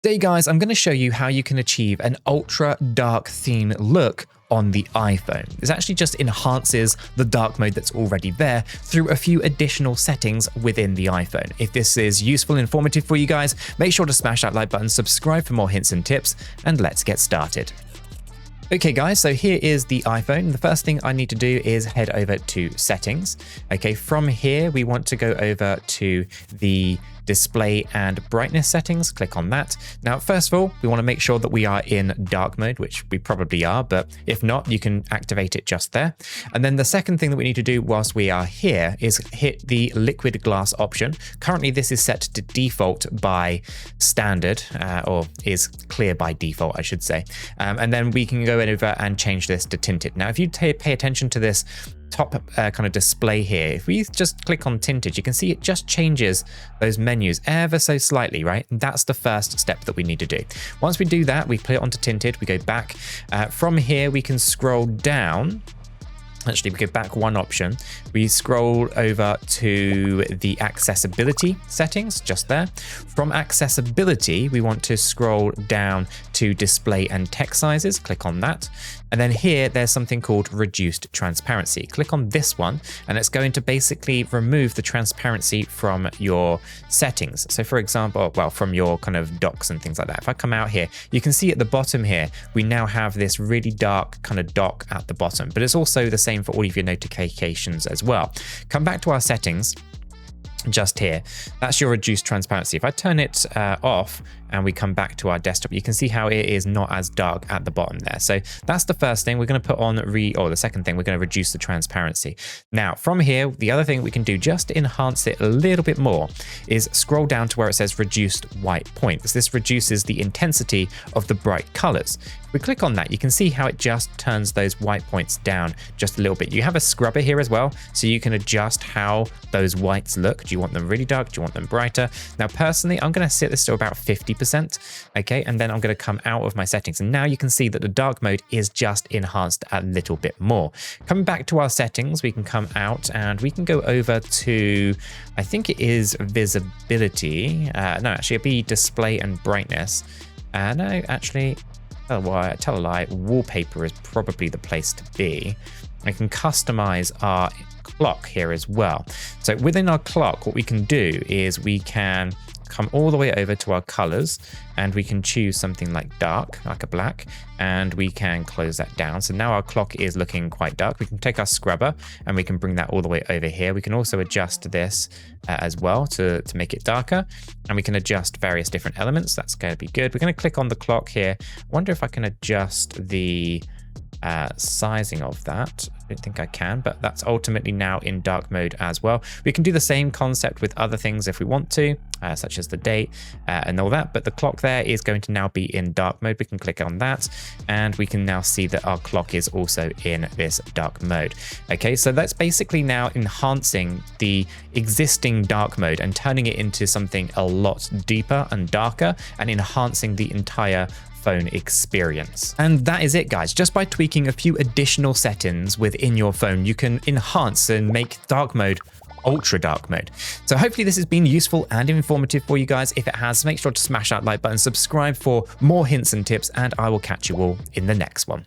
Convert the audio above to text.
Today guys, I'm going to show you how you can achieve an ultra dark theme look on the iPhone. This actually just enhances the dark mode that's already there through a few additional settings within the iPhone. If this is useful and informative for you guys, make sure to smash that like button, subscribe for more hints and tips, and let's get started. Okay guys, so here is the iPhone. The first thing I need to do is head over to settings. Okay, from here we want to go over to the display and brightness settings. Click on that. Now, first of all, we want to make sure that we are in dark mode, which we probably are, but if not, you can activate it just there. And then the second thing that we need to do whilst we are here is hit the liquid glass option. Currently, this is set to default by standard, or is clear by default, I should say. And then we can go over and change this to tinted. Now, if you pay attention to this top kind of display here, if we just click on tinted, you can see it just changes those menus ever so slightly, right? And that's the first step that we need to do. Once we do that, we put it onto tinted, we go back. From here, we can scroll down. Actually, we go back one option. We scroll over to the accessibility settings, just there. From accessibility, we want to scroll down to display and text sizes. Click on that. And then here, there's something called reduced transparency. Click on this one, and it's going to basically remove the transparency from your settings. So for example, well, from your kind of docks and things like that. If I come out here, you can see at the bottom here, we now have this really dark kind of dock at the bottom, but it's also the same for all of your notifications as well. Come back to our settings. Just here, that's your reduced transparency. If I turn it off and we come back to our desktop, you can see how it is not as dark at the bottom there. So that's the first thing we're going to put on the second thing, we're going to reduce the transparency. Now from here, the other thing we can do just to enhance it a little bit more is scroll down to where it says reduced white points. This reduces the intensity of the bright colors. If we click on that, you can see how it just turns those white points down just a little bit. You have a scrubber here as well, so you can adjust how those whites look. Do you want them really dark? Do you want them brighter? Now, personally, I'm going to set this to about 50%, okay? And then I'm going to come out of my settings. And now you can see that the dark mode is just enhanced a little bit more. Coming back to our settings, we can come out and we can go over to, I think it is visibility. No, actually, it'd be display and brightness. No, actually, oh, well, I tell a lie, wallpaper is probably the place to be. I can customize our clock here as well. So within our clock, what we can do is we can come all the way over to our colors and we can choose something like dark, like a black, and we can close that down. So now our clock is looking quite dark. We can take our scrubber and we can bring that all the way over here. We can also adjust this as well to make it darker, and we can adjust various different elements. That's going to be good. We're going to click on the clock here. I wonder if I can adjust the sizing of that. I don't think I can, but that's ultimately now in dark mode as well. We can do the same concept with other things if we want to, such as the date and all that, but the clock there is going to now be in dark mode. We can click on that and we can now see that our clock is also in this dark mode. Okay, so that's basically now enhancing the existing dark mode and turning it into something a lot deeper and darker and enhancing the entire phone experience. And that is it, guys. Just by tweaking a few additional settings within your phone, you can enhance and make dark mode ultra dark mode. So hopefully this has been useful and informative for you guys. If it has, make sure to smash that like button, subscribe for more hints and tips, and I will catch you all in the next one.